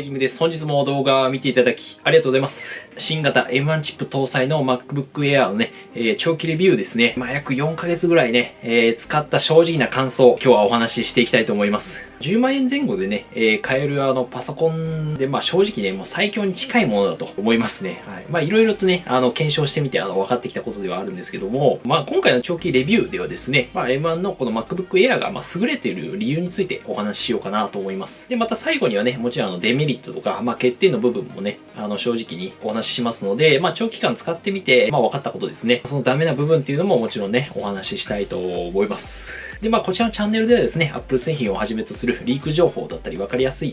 キングです。本日も動画を見ていただきありがとうございます。新型 M1 チップ搭載の MacBook Air のね、長期レビューですね。約4ヶ月ぐらいね、使った正直な感想、今日はお話ししていきたいと思います。10万円前後でね、買えるパソコンで、正直ね、もう最強に近いものだと思いますね。はい。いろいろとね、検証してみて、分かってきたことではあるんですけども、今回の長期レビューではですね、M1 のこの MacBook Air が、優れている理由についてお話ししようかなと思います。で、また最後にはね、もちろんデメリットとか、欠点の部分もね、正直にお話ししますので、長期間使ってみて、分かったことですね。そのダメな部分っていうのももちろんね、お話ししたいと思います。で、こちらのチャンネルではですね、Apple 製品をはじめとするリーク情報だったり分かりやすい、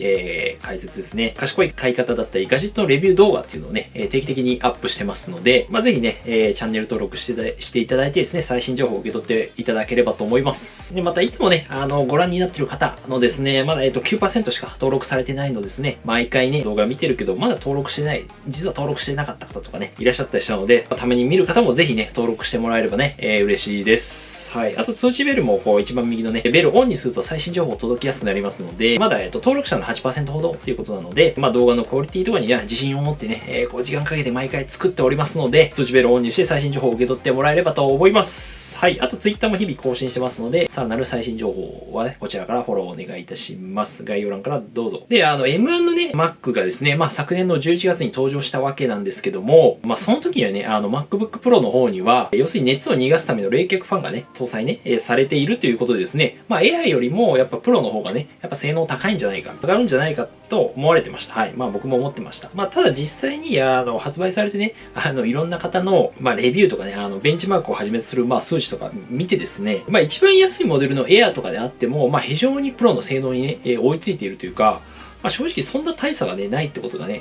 解説ですね、賢い買い方だったり、ガジェットのレビュー動画っていうのをね、定期的にアップしてますので、ぜひね、チャンネル登録していただいてですね、最新情報を受け取っていただければと思います。で、またいつもね、ご覧になっている方のですね、まだ9% しか登録されてないのですね、毎回ね、動画見てるけど、まだ登録してない、実は登録してなかった方とかね、いらっしゃったりしたので、ために見る方もぜひね、登録してもらえればね、嬉しいです。はい。あと通知ベルも一番右のね、ベルをオンにすると最新情報届きやすくなりますので、まだ登録者の 8% ほどっていうことなので、動画のクオリティとかには自信を持ってね、時間かけて毎回作っておりますので、通知ベルをオンにして最新情報を受け取ってもらえればと思います。はい。あと Twitter も日々更新してますので、さらなる最新情報はね、こちらからフォローお願いいたします。概要欄からどうぞ。で、M1 のね、Mac がですね、昨年の11月に登場したわけなんですけども、その時にはね、MacBook Pro の方には、要するに熱を逃がすための冷却ファンがね、搭載ね、されているということでですね、AI よりもやっぱ Pro の方がね、やっぱ性能高いんじゃないか、上がるんじゃないかと思われてました。はい。僕も思ってました。ただ実際に、発売されてね、いろんな方の、レビューとかね、ベンチマークをはじめとする、数値とか見てですね、一番安いモデルの Air とかであっても、非常にプロの性能にね、追いついているというか、正直そんな大差がね、ないってことがね、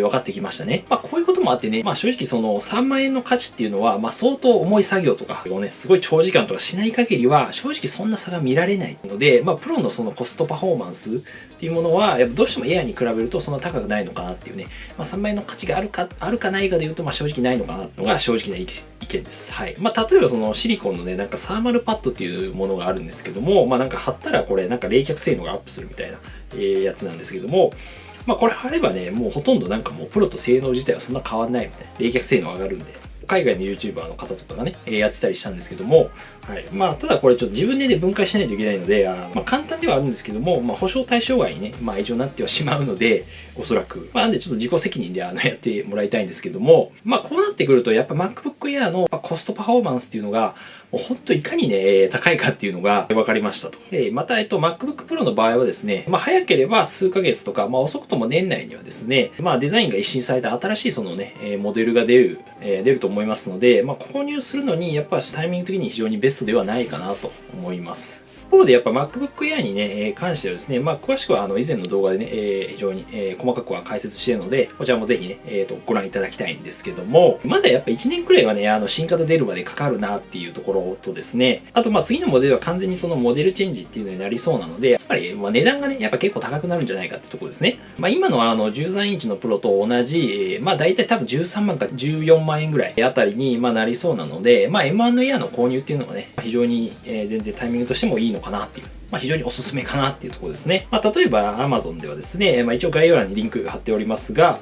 分かってきましたね。こういうこともあってね、正直その3万円の価値っていうのは、相当重い作業とかをね、すごい長時間とかしない限りは、正直そんな差が見られないので、プロのそのコストパフォーマンスっていうものは、やっぱどうしてもエアに比べるとそんな高くないのかなっていうね、3万円の価値があるかないかで言うと、正直ないのかなっていうのが正直な意見です。はい。例えばそのシリコンのね、サーマルパッドっていうものがあるんですけども、貼ったらこれ冷却性能がアップするみたいな、やつなんですけども、これ貼ればね、もうほとんどもうプロと性能自体はそんな変わんないみたいな。冷却性能上がるんで。海外の YouTuber の方とかがね、やってたりしたんですけども、はい。ただこれちょっと自分でね、分解しないといけないので、簡単ではあるんですけども、保証対象外にね、一応なってはしまうので、おそらく。なんでちょっと自己責任でやってもらいたいんですけども、こうなってくると、やっぱ MacBook Air のコストパフォーマンスっていうのが、もうほんといかにね、高いかっていうのが分かりましたと。また、MacBook Pro の場合はですね、早ければ数ヶ月とか、遅くとも年内にはですね、デザインが一新された新しいそのね、モデルが出ると思いますので、購入するのに、やっぱタイミング的に非常にベストではないかなと思います。一方でやっぱ MacBook Air にね、関してはですね、詳しくは以前の動画でね、非常に、細かくは解説しているので、こちらもぜひね、ご覧いただきたいんですけども、まだやっぱ1年くらいはね、新型出るまでかかるなっていうところとですね、あと次のモデルは完全にそのモデルチェンジっていうのになりそうなので、やっぱり値段がね、やっぱ結構高くなるんじゃないかってところですね。今の13インチのプロと同じ、大体多分13万か14万円ぐらいあたりになりそうなので、M1 の Air の購入っていうのがね、非常に、全然タイミングとしてもいいのかなっていう。非常におすすめかなっていうところですね。例えば Amazon ではですね、一応概要欄にリンク貼っておりますが、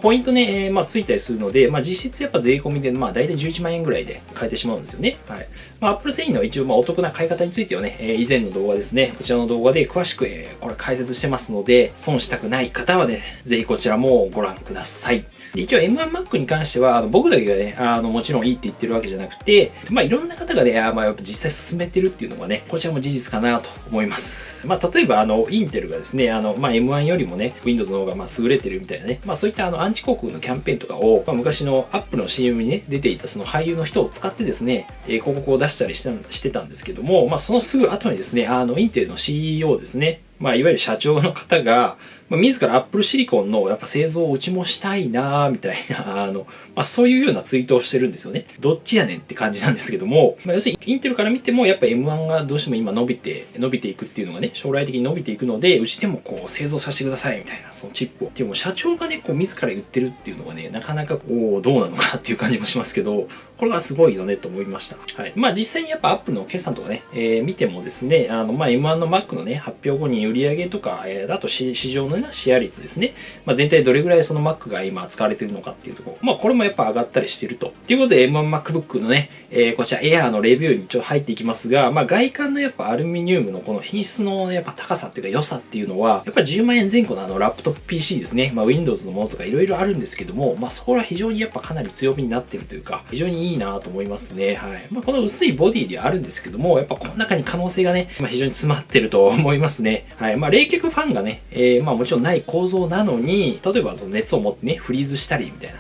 ポイントね、ついたりするので、実質やっぱ税込みで、大体11万円ぐらいで買えてしまうんですよね。はい。Apple 製品の一応お得な買い方についてはね、以前の動画ですね、こちらの動画で詳しく、これ解説してますので、損したくない方はね、ぜひこちらもご覧ください。一応 M1Mac に関しては、僕だけがね、もちろんいいって言ってるわけじゃなくて、いろんな方がね、やっぱ実際進めてるっていうのがね、こちらも事実かなと思います。例えばインテルがですね、M1 よりもね、Windows の方が優れてるみたいなね、そういったアンチ広告のキャンペーンとかを、昔の Apple の CM にね、出ていたその俳優の人を使ってですね、広告を出したりしてたんですけども、そのすぐ後にですね、インテルの CEO ですね、いわゆる社長の方が、自ら Apple シリコンのやっぱ製造をうちもしたいなみたいな、そういうようなツイートをしてるんですよね。どっちやねんって感じなんですけども、要するにインテルから見てもやっぱ M1 がどうしても今伸びていくっていうのがね、将来的に伸びていくので、うちでも製造させてくださいみたいな、そのチップを。でも社長がね、自ら言ってるっていうのがね、なかなかどうなのかなっていう感じもしますけど、これがすごいよねと思いました。はい。実際にやっぱ Apple の決算とかね、見てもですね、M1 の Mac のね、発表後に売上とか、あと市場の、ね、シェア率ですね。全体どれぐらいその Mac が今使われているのかっていうところ。これもやっぱ上がったりしてると。ということで M1MacBook のね、こちら Air のレビューにちょっと入っていきますが、外観のやっぱアルミニウムのこの品質のやっぱ高さっていうか良さっていうのは、やっぱ10万円前後のラップトップ PC ですね。Windows のものとかいろいろあるんですけども、そこは非常にやっぱかなり強みになってるというか、非常にいいなと思いますね。はい。この薄いボディではあるんですけども、やっぱこの中に可能性がね、非常に詰まってると思いますね。はい。冷却ファンがね、もちろんない構造なのに、例えばその熱を持ってね、フリーズしたりみたい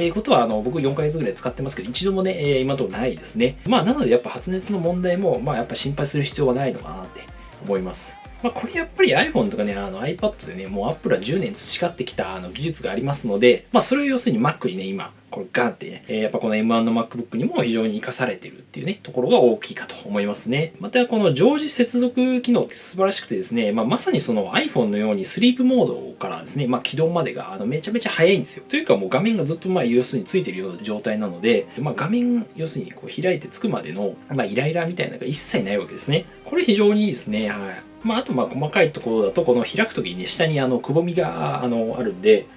な、ことは僕4ヶ月ぐらい使ってますけど、一度もね、今のところないですね。なのでやっぱ発熱の問題も、やっぱ心配する必要はないのかなって思います。これやっぱり iPhone とかね、iPad でね、もう Apple は10年培ってきた技術がありますので、それを要するに Mac にね、今、これガンってね、やっぱこの M1 の MacBook にも非常に活かされてるっていうね、ところが大きいかと思いますね。またこの常時接続機能素晴らしくてですね、まさにその iPhone のようにスリープモードからですね、起動までがめちゃめちゃ早いんですよ。というかもう画面がずっと要するについてるような状態なので、画面要するにこう開いてつくまでの、イライラみたいなのが一切ないわけですね。これ非常にいいですね。はい。あと細かいところだと、この開くときにね、下にくぼみがあるんで、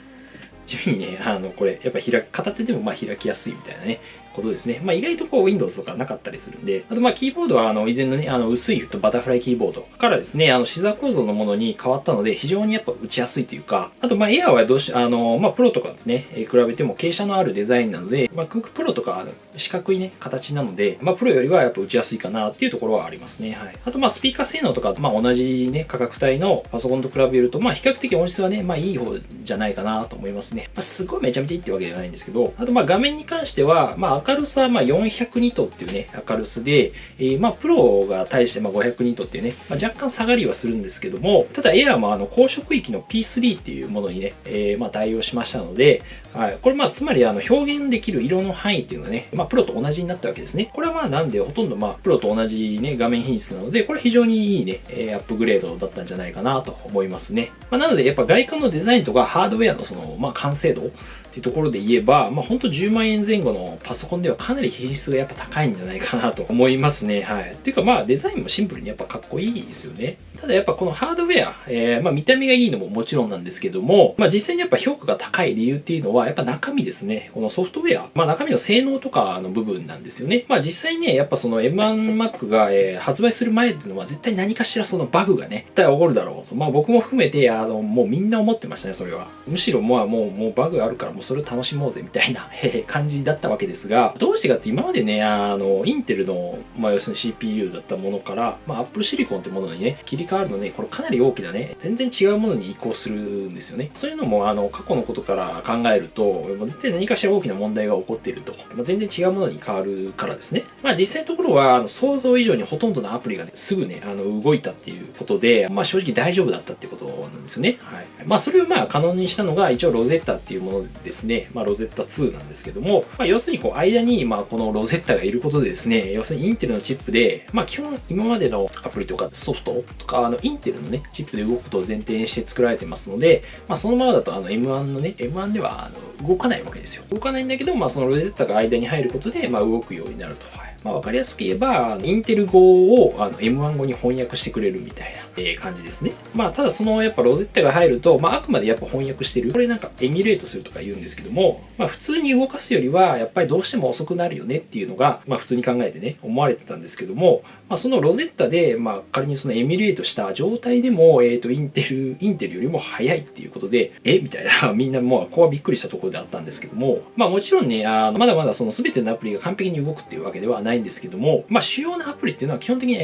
地味にね、これ、やっぱ片手でも開きやすいみたいなね、ことですね。意外とこう Windows とかなかったりするんで、あとキーボードは以前のね、薄いバタフライキーボードからですね、シザー構造のものに変わったので、非常にやっぱ打ちやすいというか、あとAir はプロとかですね、比べても傾斜のあるデザインなので、MacBook Pro とか四角いね、形なので、プロよりはやっぱ打ちやすいかなっていうところはありますね。はい。あとスピーカー性能とか、同じね、価格帯のパソコンと比べると、比較的音質はね、いい方じゃないかなと思いますね。すごいめちゃめちゃいいってわけじゃないんですけど、あと画面に関しては、明るさは400ニットっていうね、明るさで、プロが対して500ニットっていうね、若干下がりはするんですけども、ただエアーも高色域の P3 っていうものにね、対応しましたので、はい。これつまり表現できる色の範囲っていうのはね、プロと同じになったわけですね。これはなんでほとんどプロと同じね、画面品質なので、これ非常にいいね、アップグレードだったんじゃないかなと思いますね。なのでやっぱ外観のデザインとかハードウェアのその、完成度っていうところで言えば、ほんと10万円前後のパソコンではかなり品質がやっぱ高いんじゃないかなと思いますね。はい。っていうかデザインもシンプルにやっぱかっこいいですよね。ただやっぱこのハードウェア、見た目がいいのももちろんなんですけども、実際にやっぱ評価が高い理由っていうのはやっぱ中身ですね。このソフトウェア、中身の性能とかの部分なんですよね。実際ね、やっぱその M1Mac が、発売する前っていうのは絶対何かしらそのバグがね、絶対起こるだろうと。僕も含めて、もうみんな思ってましたね、それは。むしろもうバグがあるからもうそれを楽しもうぜみたいな感じだったわけですが、どうしてかって今までね、インテルの、要するに CPU だったものから、Apple Silicon ってものにね、切り替わるのね、これかなり大きなね、全然違うものに移行するんですよね。そういうのも、過去のことから考えると、絶対何かしら大きな問題が起こっていると。全然違うものに変わるからですね。実際のところは、想像以上にほとんどのアプリがね、すぐね、動いたっていうことで、正直大丈夫だったっていうことなんですよね。はい。それを可能にしたのが、一応ロゼッタっていうものですね。ロゼッタ2なんですけども、要するにこう、間に、このロゼッタがいることでですね、要するにインテルのチップで、基本今までのアプリとかソフトとか、インテルのね、チップで動くことを前提にして作られてますので、そのままだとM1 のね、M1 では動かないわけですよ。動かないんだけど、そのロゼッタが間に入ることで、動くようになると。はい。わかりやすく言えば、インテル語をM1 語に翻訳してくれるみたいな感じですね。ただそのやっぱロゼッタが入ると、あくまでやっぱ翻訳してる。これなんかエミュレートするとか言うんですけども、普通に動かすよりは、やっぱりどうしても遅くなるよねっていうのが、普通に考えてね、思われてたんですけども、そのロゼッタで、仮にそのエミュレートした状態でも、インテルよりも早いっていうことで、みたいな、みんなもう、ここはびっくりしたところであったんですけども、もちろんね、まだまだその全てのアプリが完璧に動くっていうわけではないんですけども、主要なアプリっていうのは基本的に、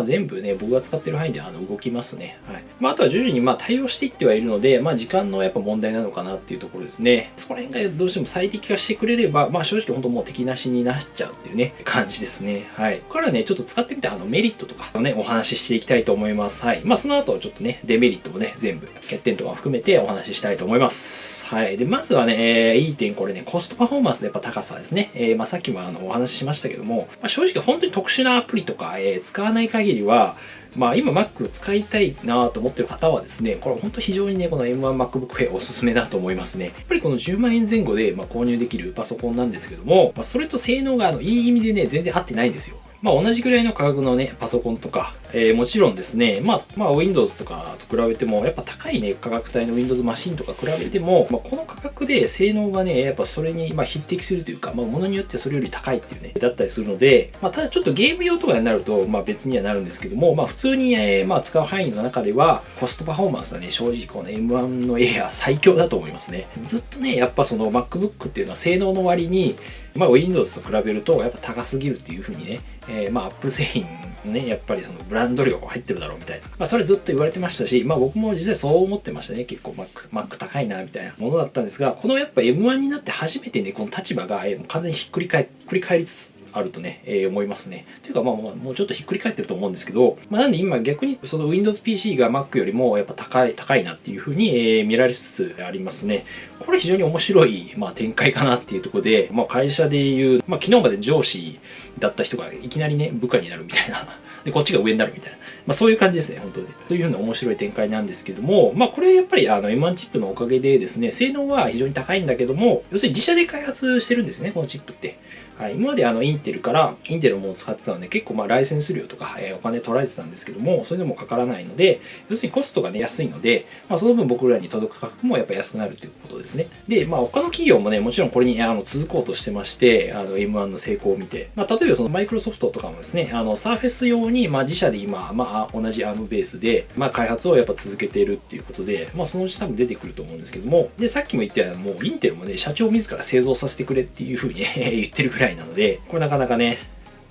全部ね、僕が使ってる範囲で動きますね。はい。あとは徐々に対応していってはいるので、時間のやっぱ問題なのかなっていうところですね。そこら辺がどうしても最適化してくれれば、正直本当もう敵なしになっちゃうっていうね、感じですね。はい。ここからね、ちょっと使ってみたメリットとかをね、お話ししていきたいと思います。はい。その後ちょっとね、デメリットもね、全部、欠点とか含めてお話ししたいと思います。はい。で、まずはね、いい点、これね、コストパフォーマンスのやっぱ高さですね。さっきもお話ししましたけども、正直本当に特殊なアプリとか、使わない限りは、今 Mac 使いたいなと思ってる方はですね、これ本当非常にね、この M1MacBook Air おすすめだと思いますね。やっぱりこの10万円前後で購入できるパソコンなんですけども、それと性能がいい意味でね、全然合ってないんですよ。まあ同じぐらいの価格のね、パソコンとか、もちろんですね、Windows とかと比べても、やっぱ高いね、価格帯の Windows マシンとか比べても、この価格で性能がね、やっぱそれに、匹敵するというか、ものによってそれより高いっていうね、だったりするので、ただちょっとゲーム用とかになると、別にはなるんですけども、普通に、使う範囲の中では、コストパフォーマンスはね、正直この M1 の Air 最強だと思いますね。ずっとね、やっぱその MacBook っていうのは性能の割に、Windows と比べるとやっぱ高すぎるっていう風にね、Apple 製品ね、やっぱりそのブランド量が入ってるだろうみたいな。それずっと言われてましたし、僕も実際そう思ってましたね。結構 Mac 高いなみたいなものだったんですが、このやっぱ M1 になって初めてね、この立場が完全にひっくり返りつつあるとね、思いますね。というかもうちょっとひっくり返ってると思うんですけど、なんで今逆にその Windows PC が Mac よりもやっぱ高いなっていう風に、見られつつありますね。これ非常に面白い、展開かなっていうところで、会社でいう、昨日まで上司だった人がいきなりね、部下になるみたいな。で、こっちが上になるみたいな。そういう感じですね、本当に。そういう風な面白い展開なんですけども、これやっぱりM1 チップのおかげでですね、性能は非常に高いんだけども、要するに自社で開発してるんですね、このチップって。今までインテルのものを使ってたので、結構ライセンス料とか、お金取られてたんですけども、それでもかからないので、要するにコストがね、安いので、その分僕らに届く価格もやっぱ安くなるということですね。で、他の企業もね、もちろんこれに続こうとしてまして、M1 の成功を見て、例えばそのマイクロソフトとかもですね、サーフェス用に、自社で今、同じ ARM ベースで、開発をやっぱ続けているっていうことで、そのうち多分出てくると思うんですけども、で、さっきも言ったように、もうインテルもね、社長自ら製造させてくれっていう風に言ってるぐらいなので、これなかなかね、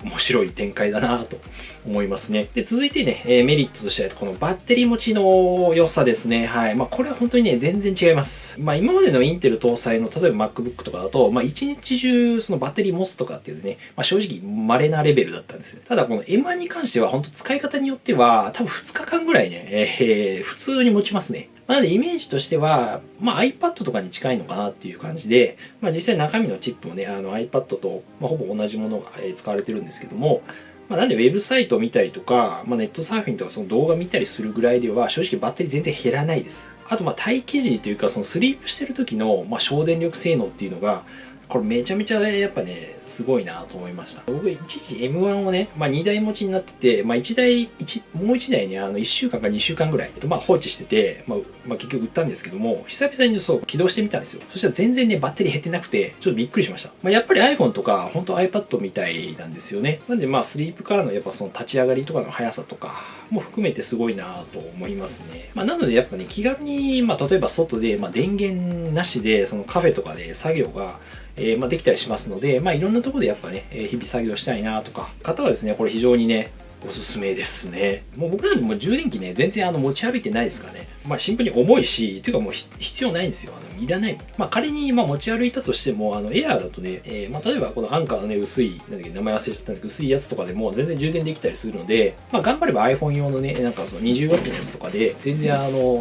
面白い展開だなと思いますね。で、続いてね、メリットとしては、このバッテリー持ちの良さですね。はい。これは本当にね、全然違います。今までのインテル搭載の、例えば MacBook とかだと、一日中そのバッテリー持つとかっていうね、正直稀なレベルだったんですよ。ただこの M1 に関しては、本当使い方によっては、多分2日間ぐらいね、普通に持ちますね。なのでイメージとしては、iPad とかに近いのかなっていう感じで、実際中身のチップもね、iPad と、ほぼ同じものが使われてるんですけども、なんでウェブサイトを見たりとか、ネットサーフィンとかその動画見たりするぐらいでは、正直バッテリー全然減らないです。あと待機時というか、そのスリープしてる時の、省電力性能っていうのが、これめちゃめちゃやっぱね、すごいなと思いました。僕一時 M1 をね、2台持ちになってて、もう1台ね、1週間か2週間ぐらい、放置してて、結局売ったんですけども、久々に起動してみたんですよ。そしたら全然ね、バッテリー減ってなくて、ちょっとびっくりしました。やっぱり iPhone とか、本当 iPad みたいなんですよね。なんでスリープからのやっぱその立ち上がりとかの速さとかも含めてすごいなと思いますね。なのでやっぱね、気軽に、例えば外で、電源なしで、そのカフェとかで作業が、できたりしますので、いろんなところでやっぱね、日々作業したいなとか、方はですね、これ非常にね、おすすめですね。もう僕なんてもう充電器ね、全然持ち歩いてないですからね。シンプルに重いし、っていうかもう必要ないんですよ。いらないもん。仮に持ち歩いたとしても、エアーだとね、例えばこのアンカーのね、薄い、名前忘れちゃったんですけど、薄いやつとかでも全然充電できたりするので、頑張れば iPhone 用のね、その 20W のやつとかで、全然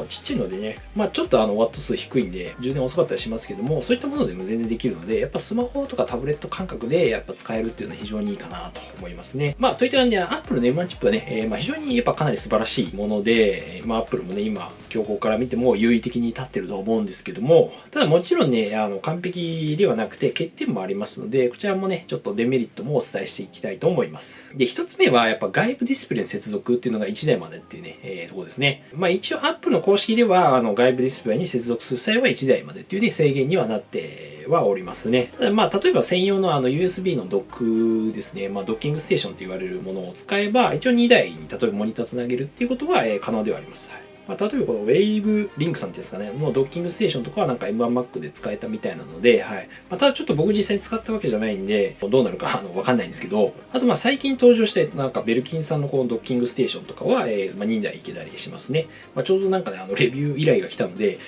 ちっちゃいのでね、ちょっとワット数低いんで、充電遅かったりしますけども、そういったものでも全然できるので、やっぱスマホとかタブレット感覚でやっぱ使えるっていうのは非常にいいかなと思いますね。といったんで、Apple の M1 チップはね、非常にやっぱかなり素晴らしいもので、Apple もね、今、競合から見ても優位的に立ってると思うんですけども、ただもちろんね、完璧ではなくて欠点もありますので、こちらもね、ちょっとデメリットもお伝えしていきたいと思います。で、一つ目はやっぱ外部ディスプレイ接続っていうのが1台までっていうね、ところですね。一応 Apple の公式では、外部ディスプレイに接続する際は1台までっていうね、制限にはなってはおりますね。ただ例えば専用のUSB のドックですね、ドッキングステーションと言われるものを使えば、一応2台に例えばモニターつなげるっていうことは、可能ではあります。はい。例えばこの Wave Link さんっていうんですかね、もうドッキングステーションとかはなんか M1Mac で使えたみたいなので、はい。ただちょっと僕実際に使ったわけじゃないんで、どうなるかわかんないんですけど、あと最近登場して、なんかベルキンさんのこのドッキングステーションとかは、2台いけたりしますね。ちょうどなんかね、レビュー依頼が来たので、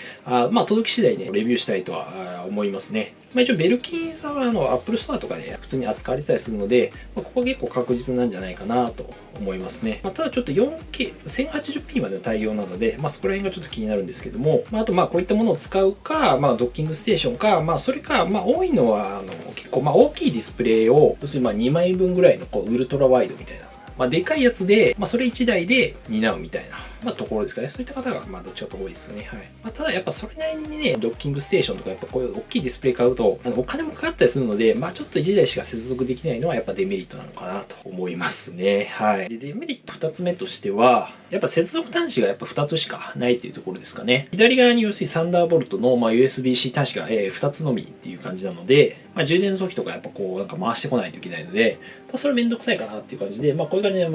届き次第ね、レビューしたいとは思いますね。一応ベルキンさんはApple Store とかで普通に扱われたりするので、ここは結構確実なんじゃないかなと思いますね。ただちょっと 4K、1080p までの対応なので、そこら辺がちょっと気になるんですけども、あとこういったものを使うか、ドッキングステーションか、それか、多いのは、結構大きいディスプレイを、要するに2枚分ぐらいのこうウルトラワイドみたいな、でかいやつで、それ1台で担うみたいな。ところですかね。そういった方が、どっちかと多いですよね。はい。ただやっぱそれなりにね、ドッキングステーションとか、やっぱこういう大きいディスプレイ買うと、お金もかかったりするので、ちょっと1台しか接続できないのはやっぱデメリットなのかなと思いますね。はい。で、デメリット2つ目としては、やっぱ接続端子がやっぱ2つしかないっていうところですかね。左側に要するにサンダーボルトの、USB-C 端子が、2つのみっていう感じなので、充電の時とかやっぱこうなんか回してこないといけないので、それめんどくさいかなっていう感じで、こういう感じで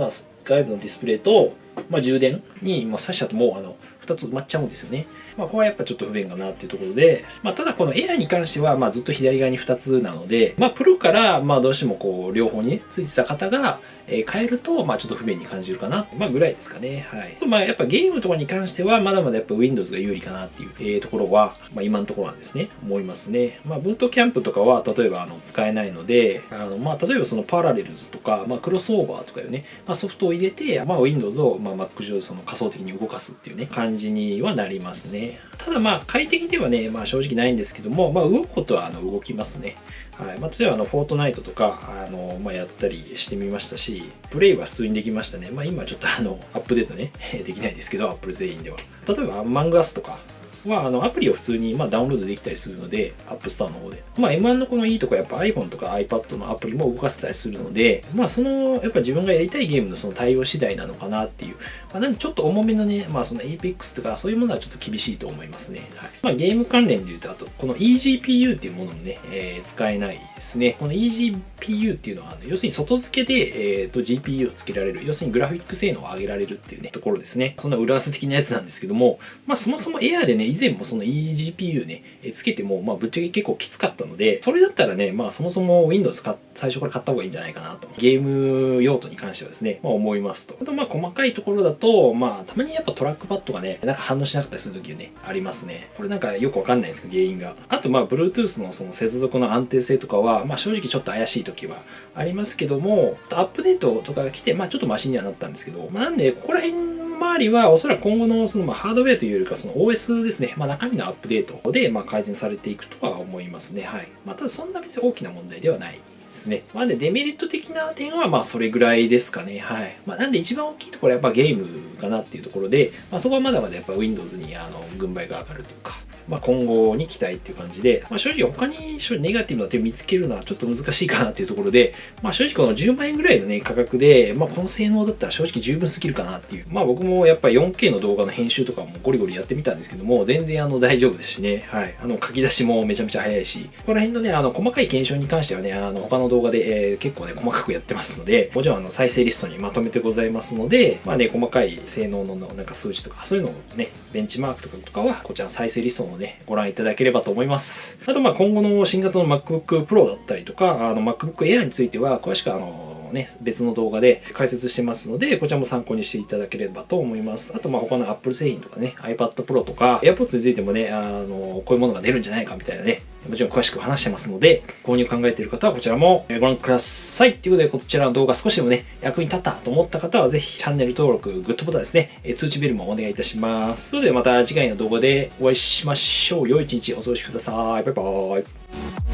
外部のディスプレイと、充電にもう挿しちゃうともう2つ埋まっちゃうんですよね。ここはやっぱちょっと不便かなっていうところで、ただこのエアに関しては、ずっと左側に2つなので、プロから、どうしてもこう、両方にね、ついてた方が、変えると、ちょっと不便に感じるかな。ぐらいですかね。はい。やっぱゲームとかに関しては、まだまだやっぱ Windows が有利かなっていう、ところは、今のところなんですね。思いますね。ブートキャンプとかは、例えば、使えないので、例えばそのパラレルズとか、クロスオーバーとかいうね、ソフトを入れて、Windows を、Mac 上でその仮想的に動かすっていうね、感じにはなりますね。ただ快適ではね、正直ないんですけども、動くことは動きますね。はい。例えばフォートナイトとか、やったりしてみましたし、プレイは普通にできましたね。今ちょっとアップデートね、できないですけど、Apple 全員では。例えば、マングアスとかは、アプリを普通にダウンロードできたりするので、App Store の方で。M1 のこのいいとこやっぱ iPhone とか iPad のアプリも動かせたりするので、やっぱ自分がやりたいゲームのその対応次第なのかなっていう。なんでちょっと重めのね、その Apex とかそういうものはちょっと厳しいと思いますね。はい。ゲーム関連で言うと、あと、この eGPU っていうものもね、使えないですね。この eGPU っていうのは、要するに外付けで、GPU を付けられる。要するにグラフィック性能を上げられるっていうね、ところですね。そんな裏技的なやつなんですけども、そもそも Air でね、以前もその eGPU ね、つけても、ぶっちゃけ結構きつかったので、それだったらね、そもそも Windows 最初から買った方がいいんじゃないかなと。ゲーム用途に関してはですね、思いますと。あと細かいところだと、たまにやっぱトラックパッドがね、なんか反応しなかったりするときね、ありますね。これなんかよくわかんないですけど、原因が。あとBluetooth のその接続の安定性とかは、正直ちょっと怪しいときはありますけども、アップデートとかが来て、ちょっとマシにはなったんですけど、なんで、ここら辺周りはおそらく今後のそのハードウェアというよりかその OS ですね、中身のアップデートで改善されていくとは思いますね。はい。ただそんな別に大きな問題ではないですね。でデメリット的な点はそれぐらいですかね。はい。なんで一番大きいところはやっぱゲームかなっていうところで、そこはまだまだやっぱ Windows に軍配が上がるというか、今後に期待っていう感じで、正直他にネガティブな点を見つけるのはちょっと難しいかなっていうところで、正直この10万円ぐらいのね、価格で、この性能だったら正直十分すぎるかなっていう。僕もやっぱり 4K の動画の編集とかもゴリゴリやってみたんですけども、全然大丈夫ですしね。はい。書き出しもめちゃめちゃ早いし、ここら辺のね、細かい検証に関してはね、他の動画で、結構ね、細かくやってますので、もちろん再生リストにまとめてございますので、細かい性能のなんか数値とか、そういうのをね、ベンチマークとかは、こちらの再生リストのね、ご覧いただければと思います。あと今後の新型の MacBook Pro だったりとか、MacBook Air については、詳しく別の動画で解説してますので、こちらも参考にしていただければと思います。あと他の Apple 製品とかね、iPad Pro とか AirPods についてもね、こういうものが出るんじゃないかみたいなね、もちろん詳しく話してますので、購入考えている方はこちらもご覧ください。ということで、こちらの動画少しでもね、役に立ったと思った方はぜひチャンネル登録、グッドボタンですね、通知ベルもお願いいたします。それではまた次回の動画でお会いしましょう。良い一日お過ごしください。バイバーイ。